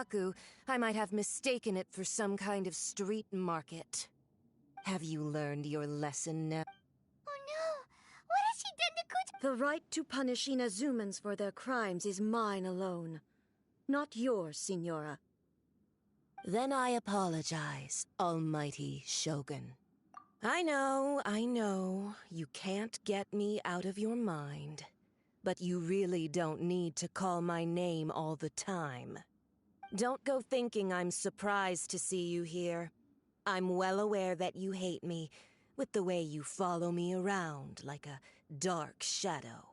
Shukaku, I might have mistaken it for some kind of street market. Have you learned your lesson now? Oh no! What has she done to Kuchi? The right to punish Inazumans for their crimes is mine alone. Not yours, Signora. Then I apologize, Almighty Shogun. I know, you can't get me out of your mind. But you really don't need to call my name all the time. Don't go thinking I'm surprised to see you here. I'm well aware that you hate me, with the way you follow me around like a dark shadow.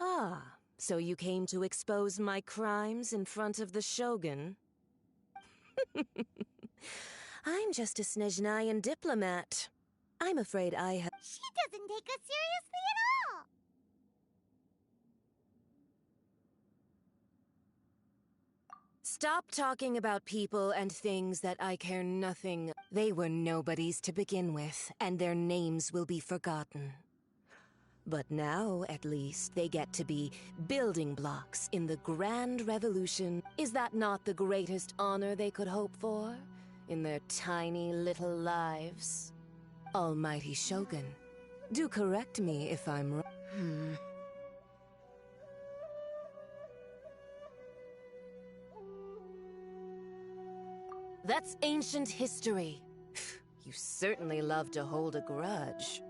Ah, so you came to expose my crimes in front of the Shogun? I'm just a Snezhnayan diplomat. I'm afraid I have... She doesn't take us seriously at all! Stop talking about people and things that I care nothing. They were nobodies to begin with, and their names will be forgotten. But now, at least, they get to be building blocks in the grand revolution. Is that not the greatest honor they could hope for? In their tiny little lives? Almighty Shogun, do correct me if I'm wrong. That's ancient history. You certainly love to hold a grudge.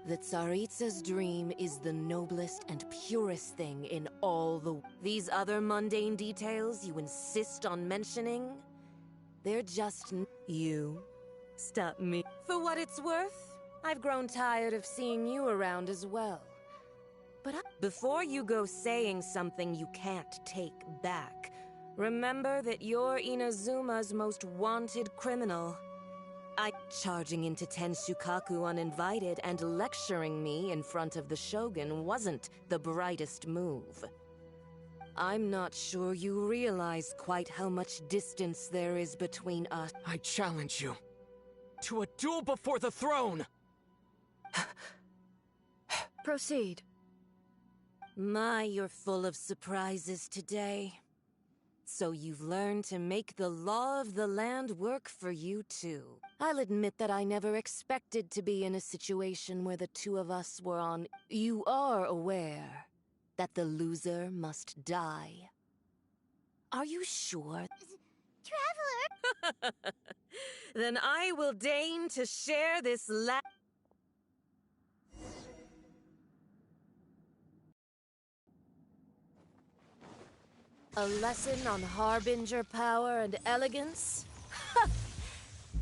The Tsaritsa's dream is the noblest and purest thing in all the... These other mundane details you insist on mentioning? They're just... You. Stop me. For what it's worth, I've grown tired of seeing you around as well. But before you go saying something you can't take back, remember that you're Inazuma's most wanted criminal. Charging into Tenshukaku uninvited and lecturing me in front of the Shogun wasn't the brightest move. I'm not sure you realize quite how much distance there is between us. I challenge you to a duel before the throne! Proceed. My, you're full of surprises today. So you've learned to make the law of the land work for you too. I'll admit that I never expected to be in a situation where the two of us were on... You are aware that the loser must die. Are you sure? Traveler! Then I will deign to share this A lesson on Harbinger power and elegance?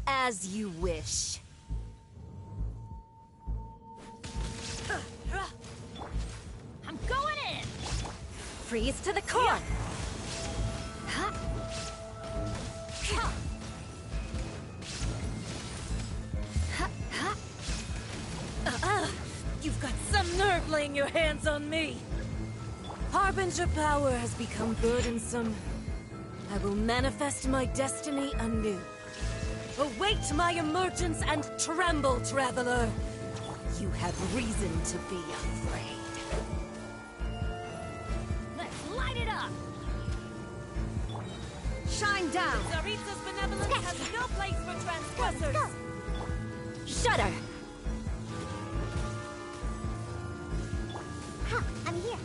As you wish. I'm going in! Freeze to the core! You've got some nerve laying your hands on me! Harbinger power has become burdensome. I will manifest my destiny anew. Await my emergence and tremble, traveler! You have reason to be afraid. Let's light it up! Shine down! Tsaritsa's benevolence has no place for transgressors! Go! Shudder! Ha! I'm here!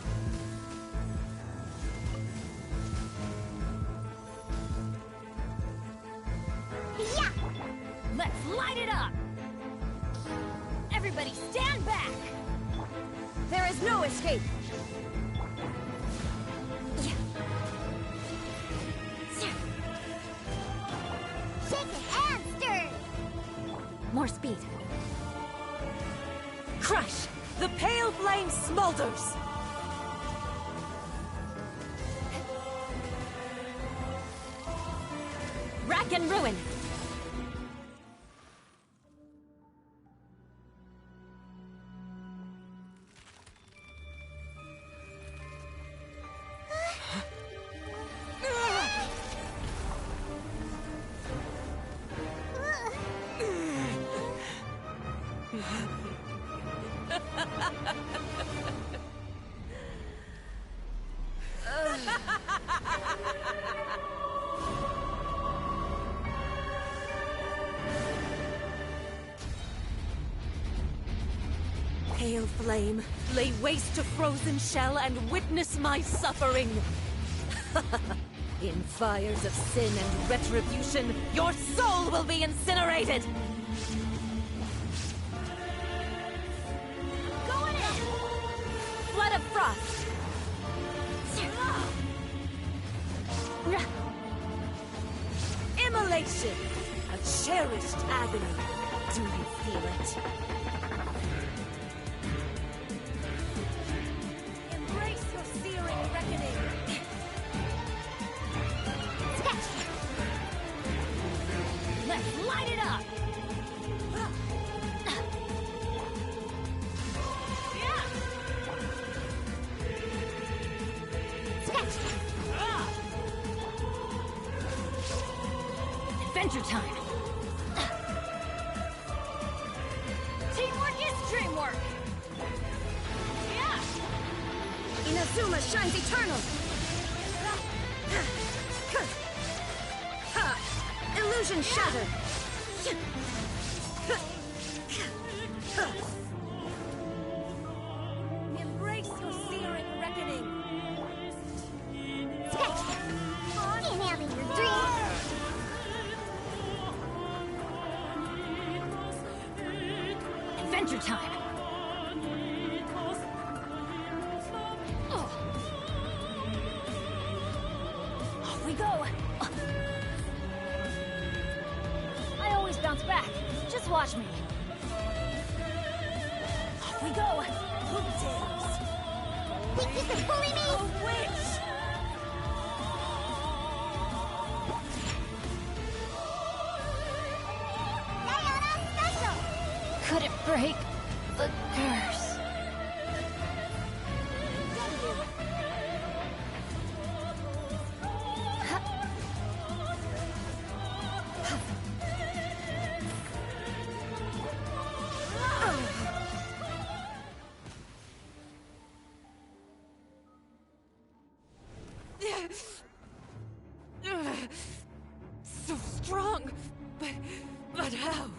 Yeah! Let's light it up! Everybody stand back! There is no escape! Shake it and stir! More speed. Crush! The pale flame smolders! Rack and ruin! Eternal flame, lay waste to frozen shell and witness my suffering. In fires of sin and retribution, your soul will be incinerated! Going in! Flood of frost! Immolation! A cherished agony. Do you feel it? Embrace your searing reckoning! Let's light it up! Adventure time! Teamwork is dreamwork! Yeah! Inazuma shines eternal! Illusion shattered! Embrace your searing reckoning! Inhaling your dreams! Adventure time! Off we go! I always bounce back. Just watch me. Off we go! Who dares? Think you can bully me? A witch! Diana Special! Could it break the curse? So strong, but how?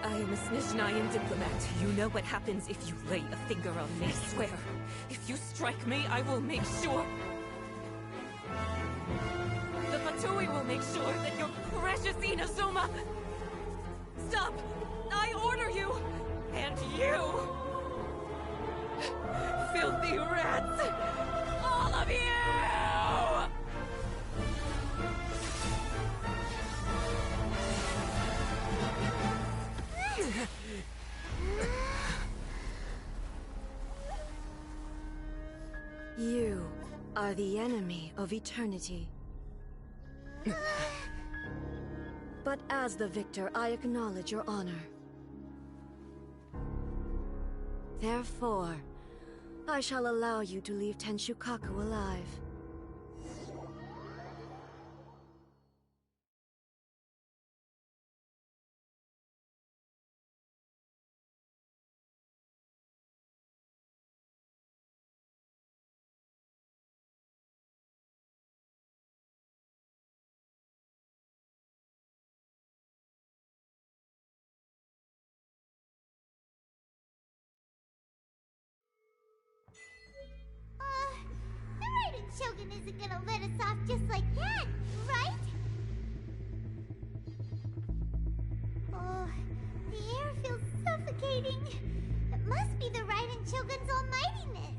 I am a Snezhnayan diplomat. You know what happens if you lay a finger on me, I swear. If you strike me, I will make sure... The Fatui will make sure that your precious Inazuma... Stop! I order you! And you! Filthy rats! All of you! You are the enemy of eternity. But as the victor, I acknowledge your honor. Therefore, I shall allow you to leave Tenshukaku alive. The Raiden Shogun isn't gonna let us off just like that, right? Oh, the air feels suffocating. It must be the Raiden Shogun's almightiness.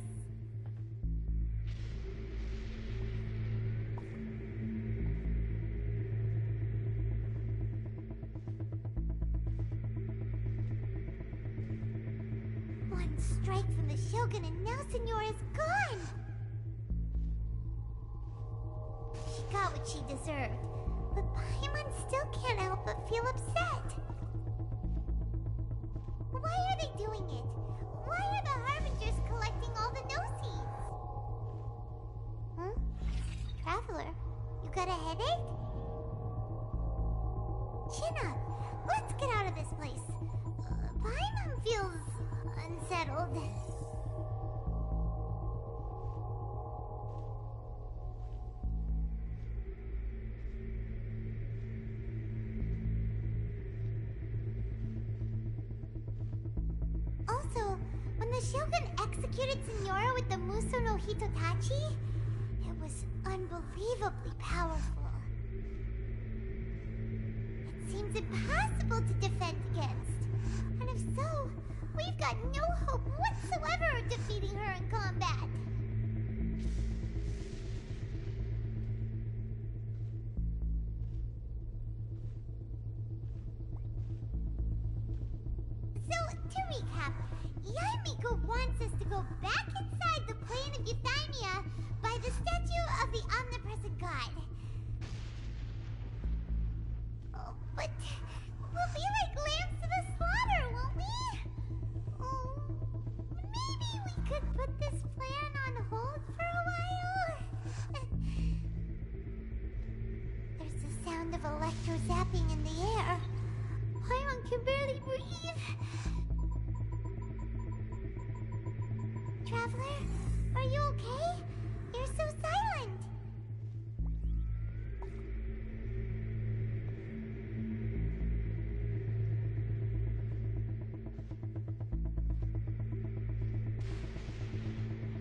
One strike from the Shogun and now Signora's gone! She got what she deserved, but Paimon still can't help but feel upset. Why are they doing it? Why are the Harbingers collecting all the no-seeds? Huh? Traveler, you got a headache? Let's get out of this place. Paimon feels unsettled. Also, when the Shogun executed Signora with the Muso no Hitotachi, it was unbelievably powerful. It seems impossible to defend against. And if so, we've got no hope whatsoever of defeating her in combat. So, to recap, Yaimiko wants us to go back inside the plane of Euthymia by the statue of the omnipresent god. Oh, but we'll be like lambs to the slaughter, won't we? Oh, maybe we could put this plan on hold for a while? There's the sound of electro zapping in the air. Paimon can barely breathe. Traveler, are you okay? You're so silent.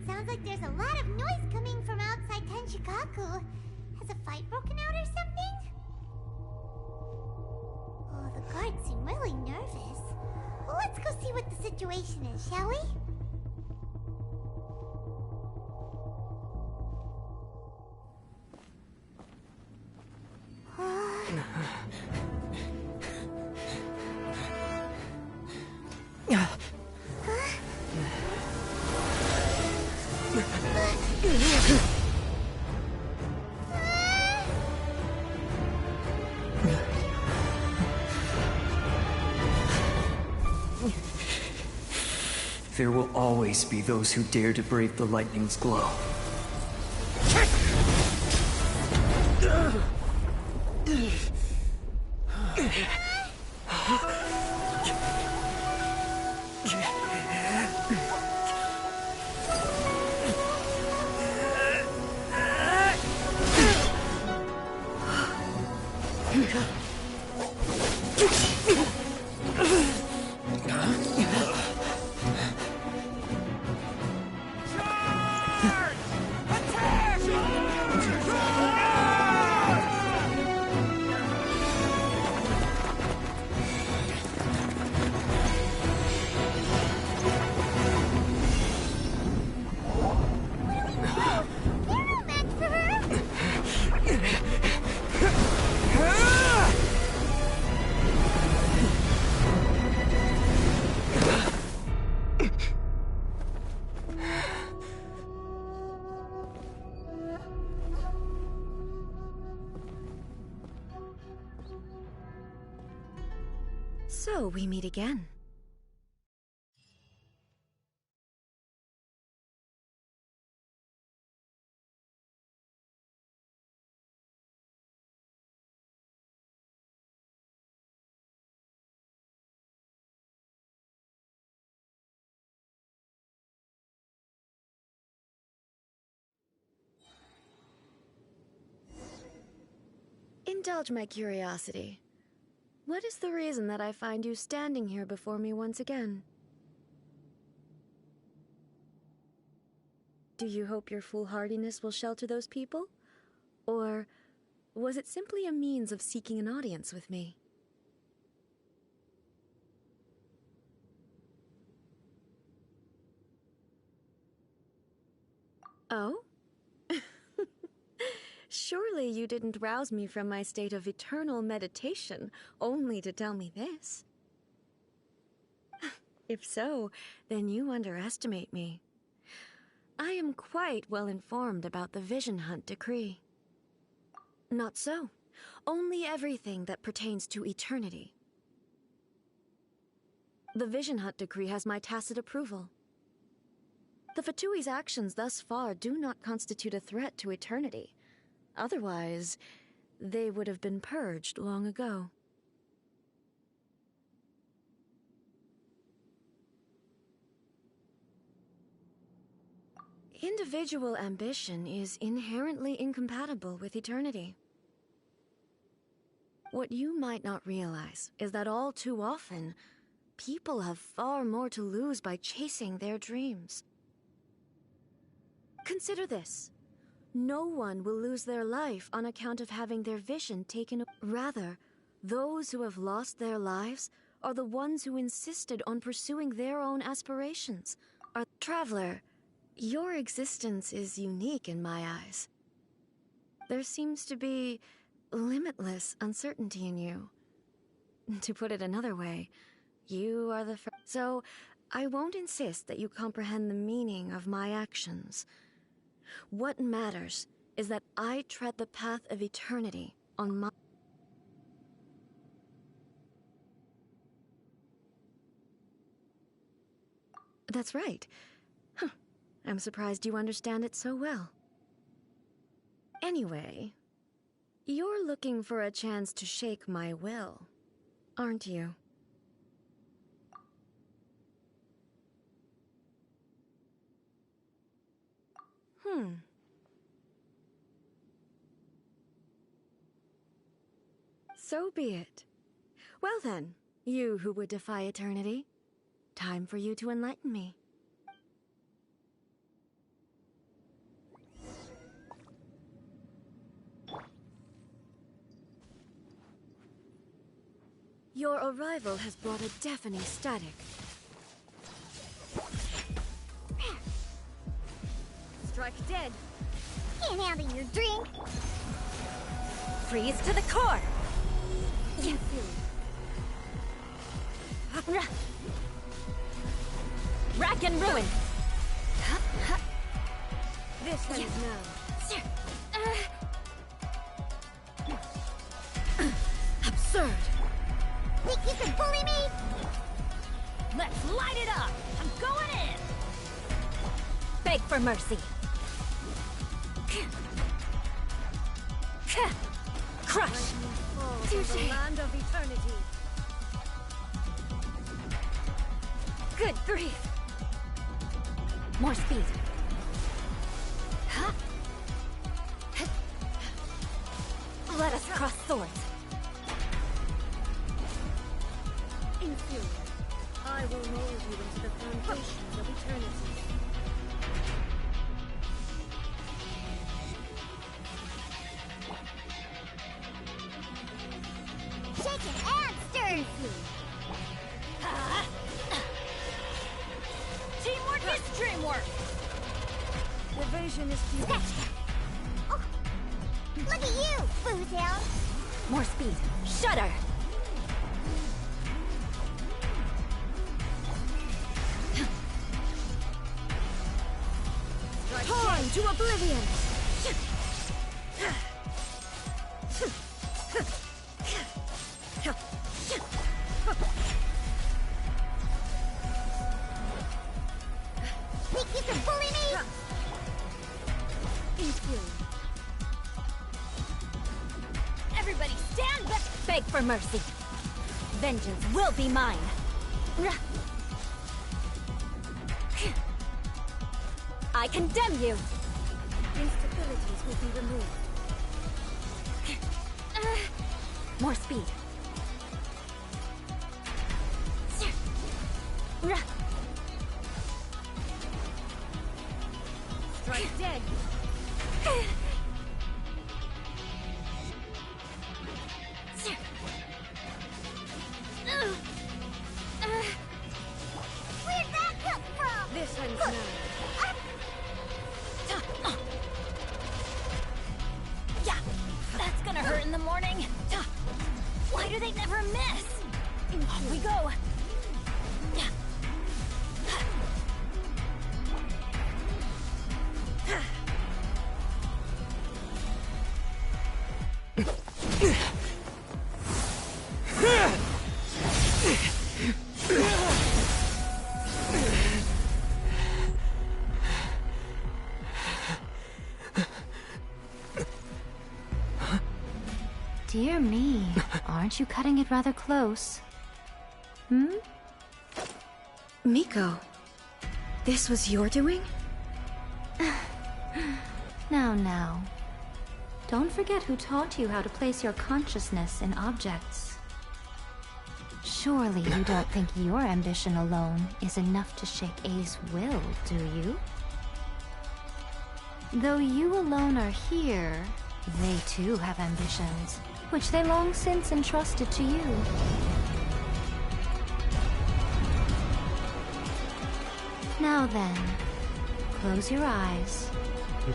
Sounds like there's a lot of noise coming from outside Tenshikaku. Has a fight broken out or something? Oh, the guards seem really nervous. Well, let's go see what the situation is, shall we? There will always be those who dare to brave the lightning's glow. So we meet again. Indulge my curiosity. What is the reason that I find you standing here before me once again? Do you hope your foolhardiness will shelter those people? Or was it simply a means of seeking an audience with me? Oh? Surely you didn't rouse me from my state of eternal meditation only to tell me this. If so, then you underestimate me. I am quite well informed about the Vision Hunt decree. Not so. Only everything that pertains to eternity. The Vision Hunt decree has my tacit approval. The Fatui's actions thus far do not constitute a threat to eternity. Otherwise, they would have been purged long ago. Individual ambition is inherently incompatible with eternity. What you might not realize is that all too often, people have far more to lose by chasing their dreams. Consider this. No one will lose their life on account of having their vision taken. Rather, those who have lost their lives are the ones who insisted on pursuing their own aspirations. Traveler, your existence is unique in my eyes. There seems to be limitless uncertainty in you. To put it another way, you are the first. So, I won't insist that you comprehend the meaning of my actions. What matters is that I tread the path of eternity on my... That's right. Huh. I'm surprised you understand it so well. Anyway, you're looking for a chance to shake my will, aren't you? So be it. Well then, you who would defy eternity, time for you to enlighten me. Your arrival has brought a deafening static. Strike dead. Can't handle your drink. Freeze to the core! Rack and ruin! This ends now. Absurd! Think you can bully me? Let's light it up! I'm going in! Beg for mercy! Crush! To the land of eternity. Good grief! More speed. Let us cross swords. Inferior, I will mold you into the foundations of eternity. Shaken and stirred. Teamwork is dreamwork! The vision is futile. Gotcha. Oh, look at you, Foozhound. More speed. Shudder! Torn to oblivion! Think you can bully me? Inferior. Everybody stand back! Beg for mercy. Vengeance will be mine. I condemn you! Instabilities will be removed. More speed. Strike dead. Where'd that come from? This ends now. Yeah, that's gonna hurt in the morning. Why do they never miss? On we go. Dear me, aren't you cutting it rather close? Hmm? Miko, this was your doing? Now. Don't forget who taught you how to place your consciousness in objects. Surely you don't think your ambition alone is enough to shake A's will, do you? Though you alone are here, they too have ambitions, which they long since entrusted to you. Now then, close your eyes. I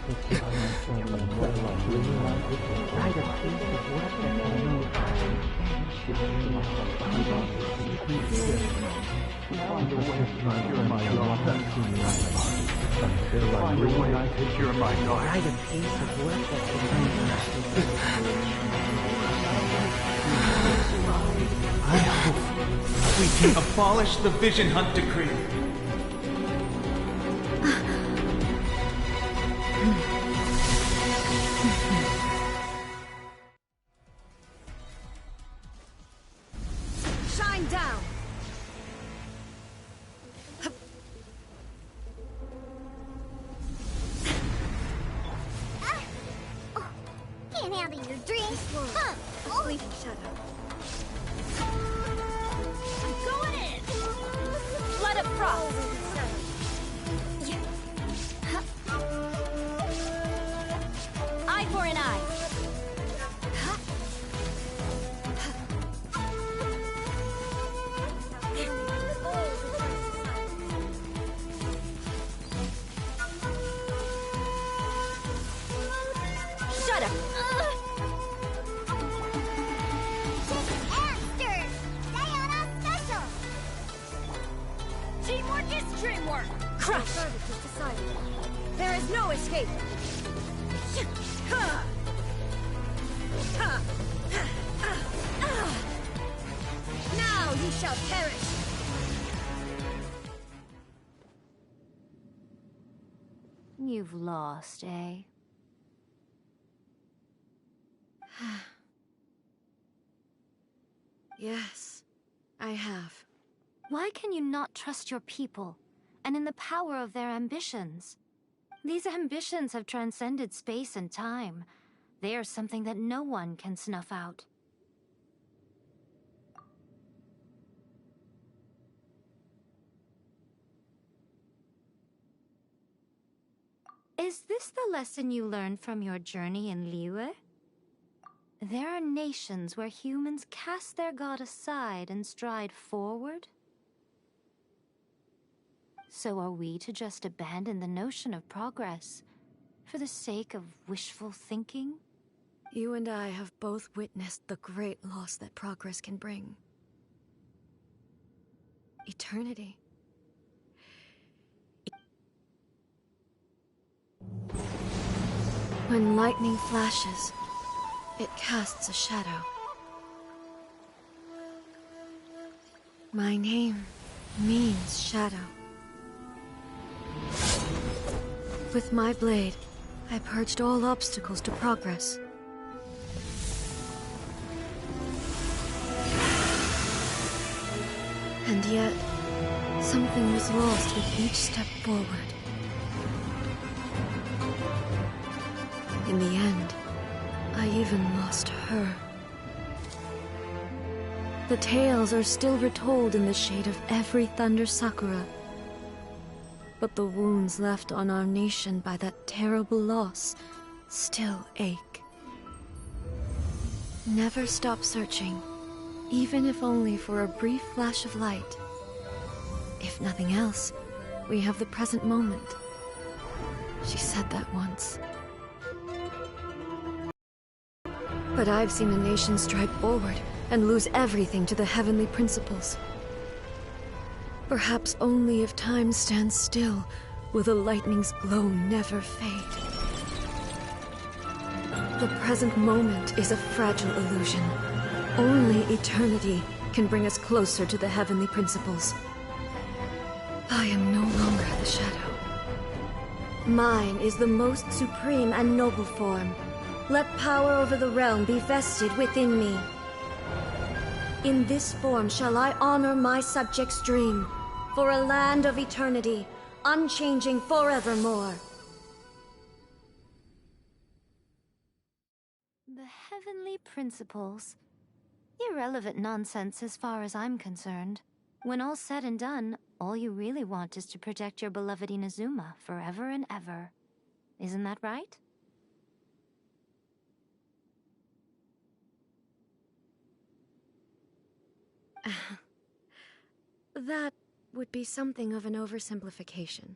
hope we can abolish the Vision Hunt Decree. Shine down! Can't handle your drink. Fleeting shadow. Going in! Flood of frost! Eye for an eye. Shut up! Amster! Sayonara special! Teamwork is dreamwork! Crush! Verdict is decided. There is no escape. Now you shall perish. You've lost, eh? Yes, I have. Why can you not trust your people, and in the power of their ambitions? These ambitions have transcended space and time. They are something that no one can snuff out. Is this the lesson you learned from your journey in Liyue? There are nations where humans cast their god aside and stride forward? So are we to just abandon the notion of progress for the sake of wishful thinking? You and I have both witnessed the great loss that progress can bring. Eternity. When lightning flashes, it casts a shadow. My name means shadow. With my blade, I purged all obstacles to progress. And yet, something was lost with each step forward. In the end, I even lost her. The tales are still retold in the shade of every Thunder Sakura. But the wounds left on our nation by that terrible loss still ache. Never stop searching, even if only for a brief flash of light. If nothing else, we have the present moment. She said that once. But I've seen a nation stride forward and lose everything to the heavenly principles. Perhaps only if time stands still will the lightning's glow never fade. The present moment is a fragile illusion. Only eternity can bring us closer to the heavenly principles. I am no longer the shadow. Mine is the most supreme and noble form. Let power over the realm be vested within me. In this form shall I honor my subjects' dream, for a land of eternity, unchanging forevermore. Only principles. Irrelevant nonsense as far as I'm concerned. When all's said and done, all you really want is to protect your beloved Inazuma forever and ever. Isn't that right? That would be something of an oversimplification.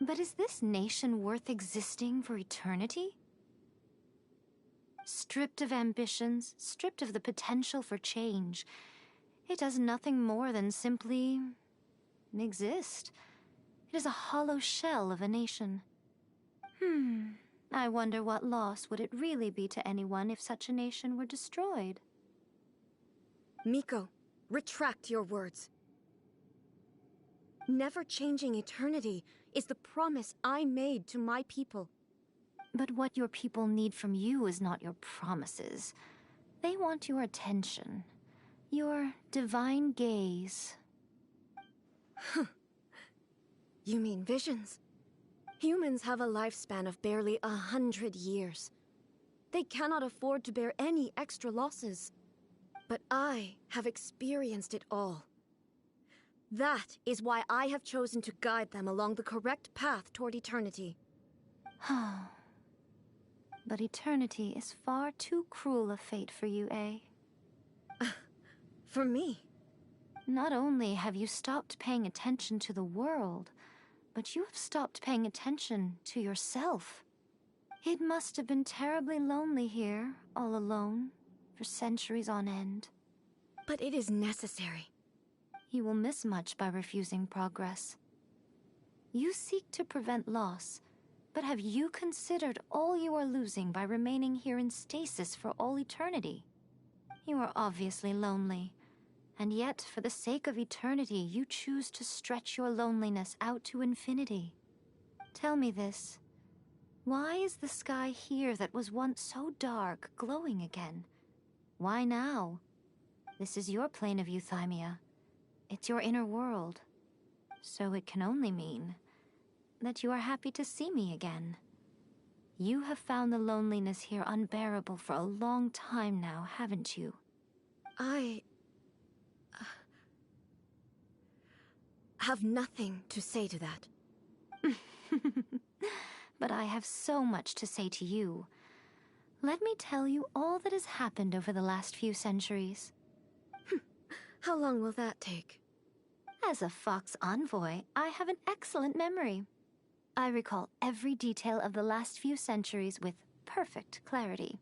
But is this nation worth existing for eternity? Stripped of ambitions, stripped of the potential for change, it does nothing more than simply exist. It is a hollow shell of a nation. I wonder what loss would it really be to anyone if such a nation were destroyed? Miko, retract your words. Never changing eternity is the promise I made to my people. But what your people need from you is not your promises. They want your attention. Your divine gaze. You mean visions? Humans have a lifespan of barely 100 years. They cannot afford to bear any extra losses. But I have experienced it all. That is why I have chosen to guide them along the correct path toward eternity. But eternity is far too cruel a fate for you, eh? For me? Not only have you stopped paying attention to the world, but you have stopped paying attention to yourself. It must have been terribly lonely here, all alone, for centuries on end. But it is necessary. You will miss much by refusing progress. You seek to prevent loss, but have you considered all you are losing by remaining here in stasis for all eternity? You are obviously lonely, and yet for the sake of eternity you choose to stretch your loneliness out to infinity. Tell me this. Why is the sky here that was once so dark glowing again? Why now? This is your plane of euthymia. It's your inner world. So it can only mean that you are happy to see me again. You have found the loneliness here unbearable for a long time now, haven't you? I have nothing to say to that. But I have so much to say to you. Let me tell you all that has happened over the last few centuries. How long will that take? As a Fox envoy, I have an excellent memory. I recall every detail of the last few centuries with perfect clarity.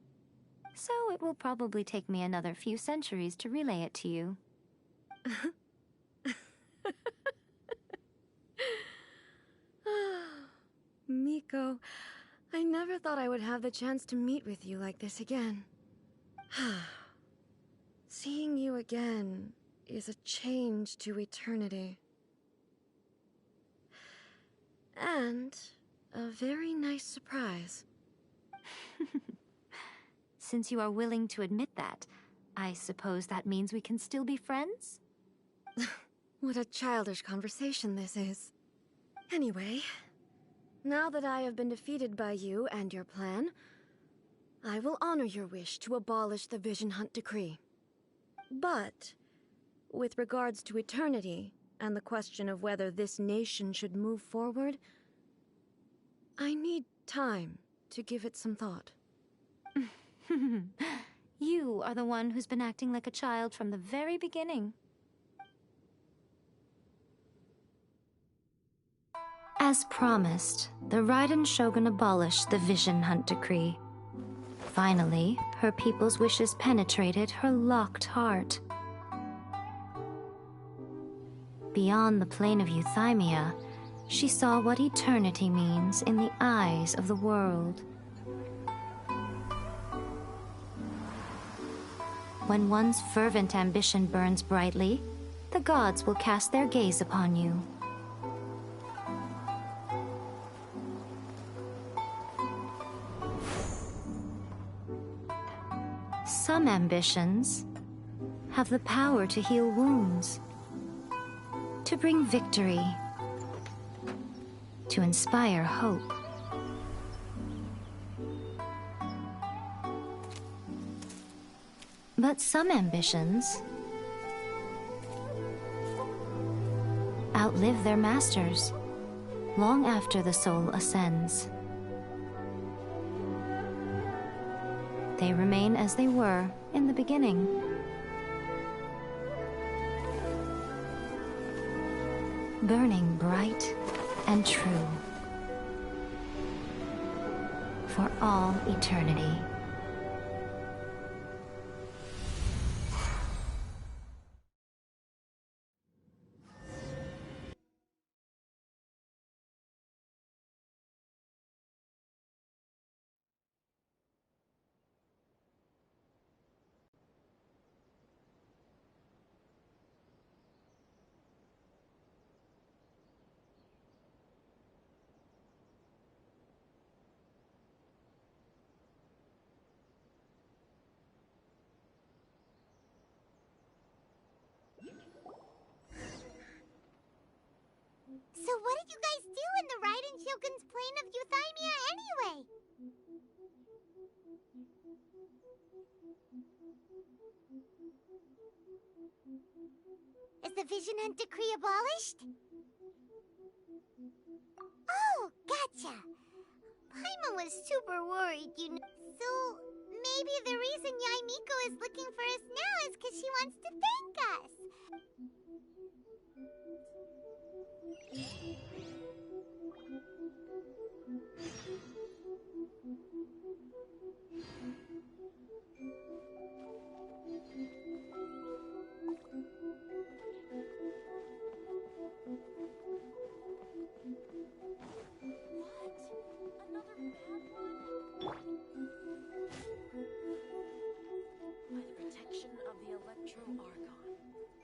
So it will probably take me another few centuries to relay it to you. Miko, I never thought I would have the chance to meet with you like this again. Seeing you again is a change to eternity. And a very nice surprise. Since you are willing to admit that, I suppose that means we can still be friends? What a childish conversation this is. Anyway, now that I have been defeated by you and your plan, I will honor your wish to abolish the Vision Hunt Decree. But with regards to eternity, and the question of whether this nation should move forward, I need time to give it some thought. You are the one who's been acting like a child from the very beginning. As promised, the Raiden Shogun abolished the Vision Hunt Decree. Finally, her people's wishes penetrated her locked heart. Beyond the plane of euthymia, she saw what eternity means in the eyes of the world. When one's fervent ambition burns brightly, the gods will cast their gaze upon you. Some ambitions have the power to heal wounds, to bring victory, to inspire hope. But some ambitions outlive their masters long after the soul ascends. They remain as they were in the beginning. Burning bright and true for all eternity. So what did you guys do in the Raiden Shogun's plane of Euthymia anyway? Is the Vision Hunt Decree abolished? Oh, gotcha. Paimon was super worried, you know. So, maybe the reason Yae Miko is looking for us now is because she wants to thank us. By the protection of the Electro-Argon,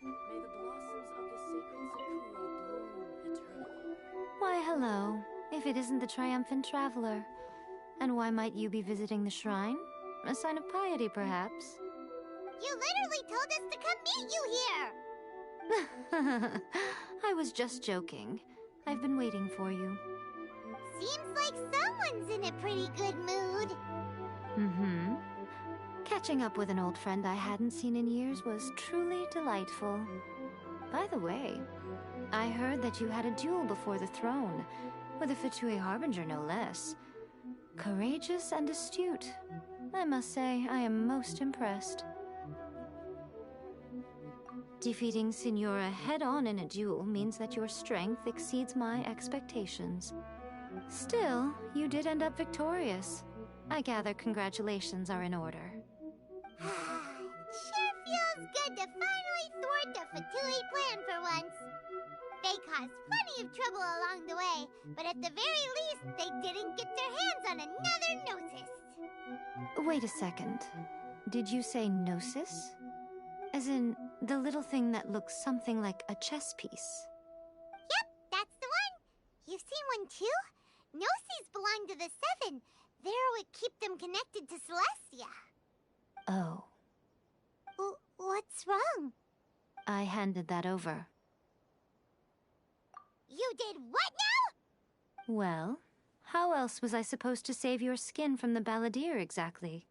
may the blossoms of the sacred Sakura bloom eternally. Why, hello, if it isn't the triumphant traveler. And why might you be visiting the shrine? A sign of piety, perhaps? You literally told us to come meet you here! I was just joking. I've been waiting for you. Seems like someone's in a pretty good mood. Mm-hmm. Catching up with an old friend I hadn't seen in years was truly delightful. By the way, I heard that you had a duel before the throne, with a Fatui Harbinger no less. Courageous and astute. I must say, I am most impressed. Defeating Signora head-on in a duel means that your strength exceeds my expectations. Still, you did end up victorious. I gather congratulations are in order. Sure feels good to finally thwart the Fatui plan for once. They caused plenty of trouble along the way, but at the very least, they didn't get their hands on another Gnosis. Wait a second. Did you say Gnosis? As in, the little thing that looks something like a chess piece? Yep, that's the one. You've seen one too? Gnosis belong to the Seven. They're what keep them connected to Celestia. Oh. What's wrong? I handed that over. You did what now? Well, how else was I supposed to save your skin from the Balladeer exactly?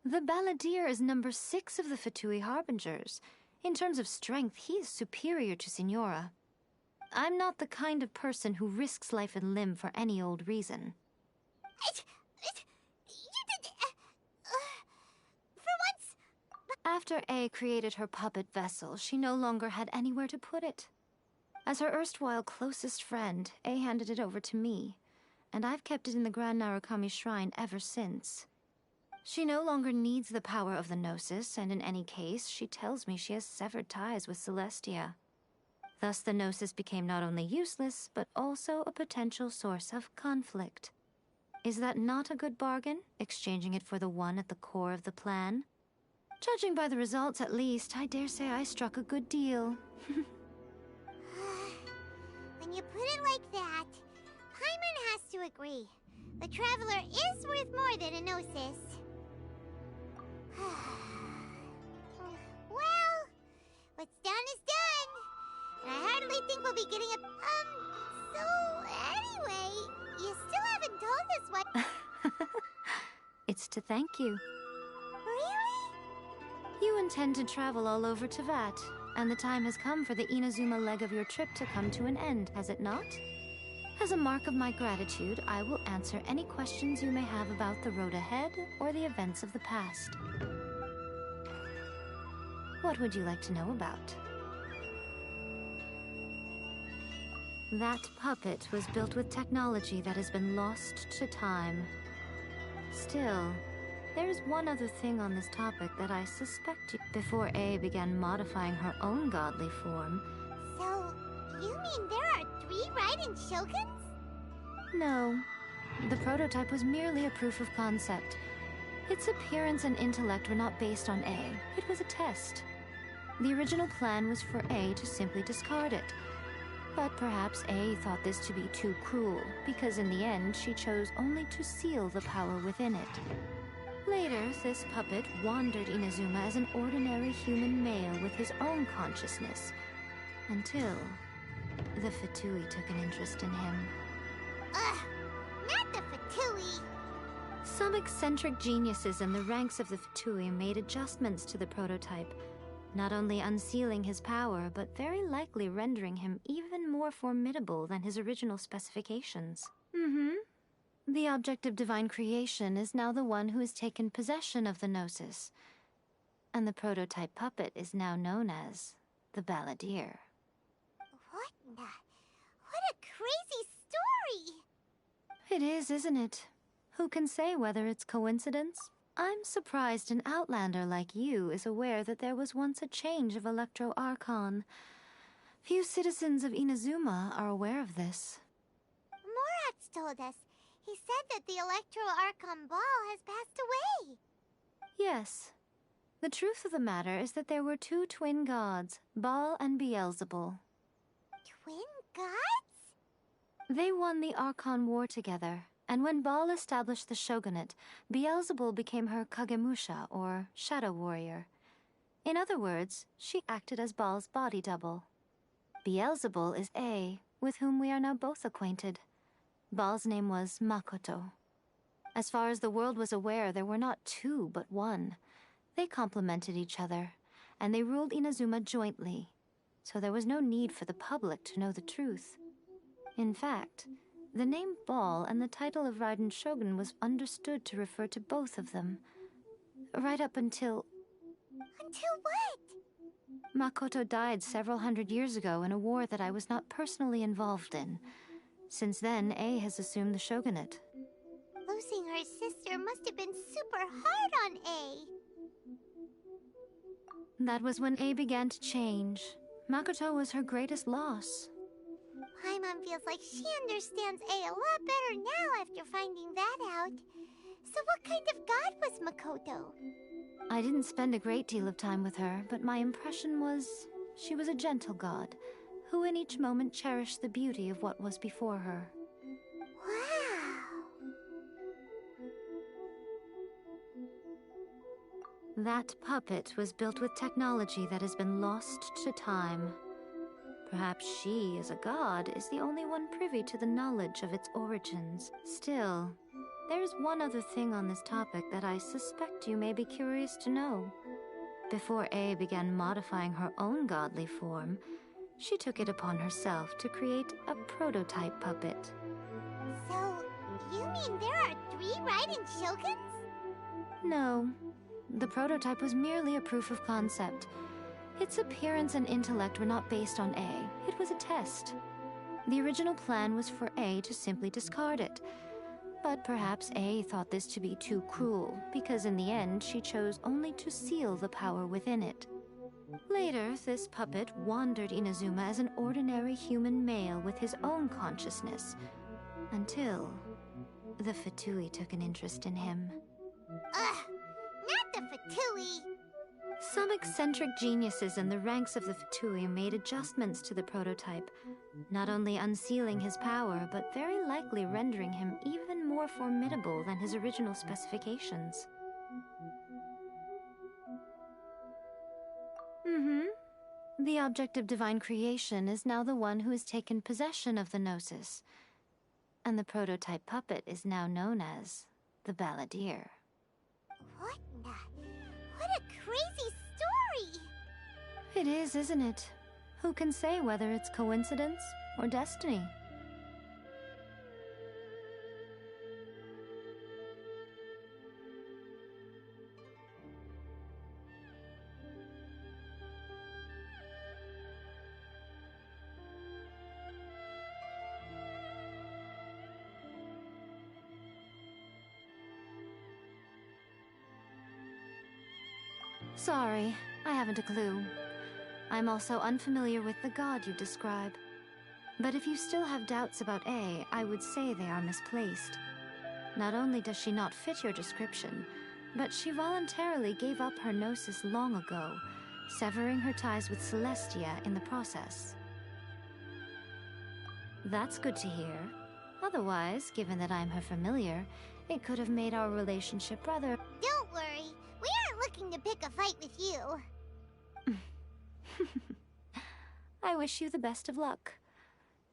The Balladeer is number 6 of the Fatui Harbingers. In terms of strength, he is superior to Signora. I'm not the kind of person who risks life and limb for any old reason. You did... for once... After A created her puppet vessel, she no longer had anywhere to put it. As her erstwhile closest friend, A handed it over to me, and I've kept it in the Grand Narukami Shrine ever since. She no longer needs the power of the Gnosis, and in any case, she tells me she has severed ties with Celestia. Thus the Gnosis became not only useless, but also a potential source of conflict. Is that not a good bargain, exchanging it for the one at the core of the plan? Judging by the results, at least, I dare say I struck a good deal. When you put it like that, Paimon has to agree. The Traveler is worth more than a Gnosis. Well, what's done is done. And I hardly think we'll be getting a... So, anyway, you still haven't told us what... It's to thank you. Really? You intend to travel all over Teyvat, and the time has come for the Inazuma leg of your trip to come to an end, has it not? As a mark of my gratitude, I will answer any questions you may have about the road ahead or the events of the past. What would you like to know about? That puppet was built with technology that has been lost to time. Still, there's one other thing on this topic that I suspect you... Before A began modifying her own godly form... So, you mean there are 3 Raiden Shoguns? No. The prototype was merely a proof of concept. Its appearance and intellect were not based on A. It was a test. The original plan was for A to simply discard it. But perhaps A thought this to be too cruel, because in the end she chose only to seal the power within it. Later, this puppet wandered Inazuma as an ordinary human male with his own consciousness, until the Fatui took an interest in him. Ugh, not the Fatui! Some eccentric geniuses in the ranks of the Fatui made adjustments to the prototype, not only unsealing his power, but very likely rendering him even more formidable than his original specifications. The object of divine creation is now the one who has taken possession of the Gnosis, and the prototype puppet is now known as the Balladeer. What a crazy story! It is, isn't it? Who can say whether it's coincidence? I'm surprised an outlander like you is aware that there was once a change of Electro Archon. Few citizens of Inazuma are aware of this. Morat's told us. He said that the Electro Archon Ball has passed away. Yes. The truth of the matter is that there were 2 twin gods, Baal and Beelzebul. Twin gods? They won the Archon War together, and when Baal established the shogunate, Beelzebul became her Kagemusha, or shadow warrior. In other words, she acted as Baal's body double. Beelzebul is A, with whom we are now both acquainted. Baal's name was Makoto. As far as the world was aware, there were not 2, but 1. They complemented each other, and they ruled Inazuma jointly, so there was no need for the public to know the truth. In fact, the name Baal and the title of Raiden Shogun was understood to refer to both of them. Right up until... Until what? Makoto died several hundred years ago in a war that I was not personally involved in. Since then, A has assumed the shogunate. Losing her sister must have been super hard on A. That was when A began to change. Makoto was her greatest loss. Paimon feels like she understands A a lot better now after finding that out. So what kind of god was Makoto? I didn't spend a great deal of time with her, but my impression was she was a gentle god, who in each moment cherished the beauty of what was before her. Wow! That puppet was built with technology that has been lost to time. Perhaps she, as a god, is the only one privy to the knowledge of its origins. Still, there's one other thing on this topic that I suspect you may be curious to know. Before A began modifying her own godly form, she took it upon herself to create a prototype puppet. So, you mean there are 3 Raiden Shoguns? No. The prototype was merely a proof of concept. Its appearance and intellect were not based on A. It was a test. The original plan was for A to simply discard it. But perhaps A thought this to be too cruel, because in the end she chose only to seal the power within it. Later, this puppet wandered Inazuma as an ordinary human male with his own consciousness, until the Fatui took an interest in him. Ugh! Not the Fatui! Some eccentric geniuses in the ranks of the Fatui made adjustments to the prototype, not only unsealing his power, but very likely rendering him even more formidable than his original specifications. The object of divine creation is now the one who has taken possession of the Gnosis, and the prototype puppet is now known as the Balladeer. crazy story. It is, isn't it? Who can say whether it's coincidence or destiny? Sorry, I haven't a clue. I'm also unfamiliar with the god you describe. But if you still have doubts about A, I would say they are misplaced. Not only does she not fit your description, but she voluntarily gave up her gnosis long ago, severing her ties with Celestia in the process. That's good to hear. Otherwise, given that I'm her familiar, it could have made our relationship rather... Don't worry, we aren't looking to pick a fight with you. I wish you the best of luck.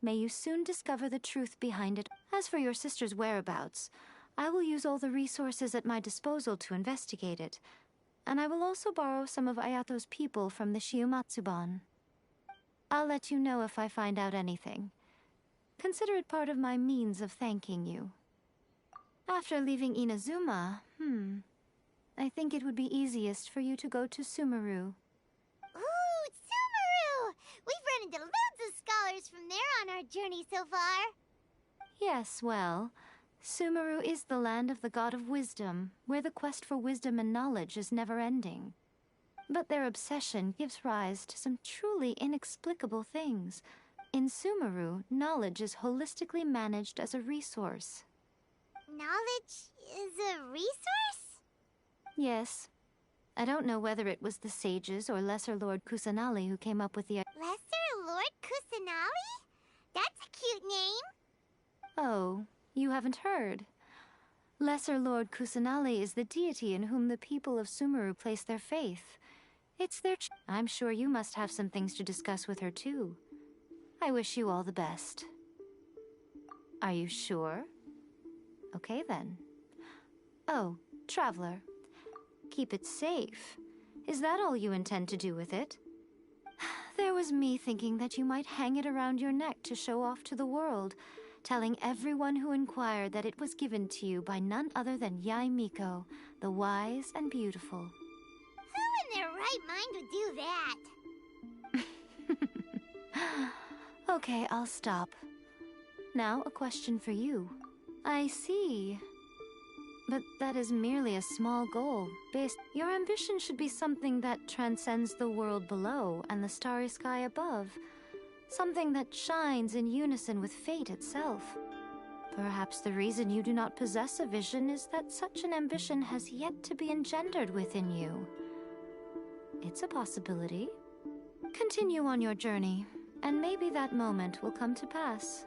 May you soon discover the truth behind it. As for your sister's whereabouts, I will use all the resources at my disposal to investigate it, and I will also borrow some of Ayato's people from the Shiumatsuban. I'll let you know if I find out anything. Consider it part of my means of thanking you. After leaving Inazuma, I think it would be easiest for you to go to Sumeru. Ooh, Sumeru! We've run into loads of scholars from there on our journey so far. Yes, well, Sumeru is the land of the god of wisdom, where the quest for wisdom and knowledge is never-ending. But their obsession gives rise to some truly inexplicable things. In Sumeru, knowledge is holistically managed as a resource. Knowledge is a resource? Yes. I don't know whether it was the sages or Lesser Lord Kusanali who came up with the... Lesser Lord Kusanali? That's a cute name. Oh, you haven't heard. Lesser Lord Kusanali is the deity in whom the people of Sumeru place their faith. It's their... I'm sure you must have some things to discuss with her too. I wish you all the best. Are you sure? Okay then. Oh, Traveler. Keep it safe. Is that all you intend to do with it? There was me thinking that you might hang it around your neck to show off to the world, telling everyone who inquired that it was given to you by none other than Yae Miko, the wise and beautiful. Who in their right mind would do that? Okay, I'll stop. Now, a question for you. I see. But that is merely a small goal. Your ambition should be something that transcends the world below and the starry sky above. Something that shines in unison with fate itself. Perhaps the reason you do not possess a vision is that such an ambition has yet to be engendered within you. It's a possibility. Continue on your journey, and maybe that moment will come to pass.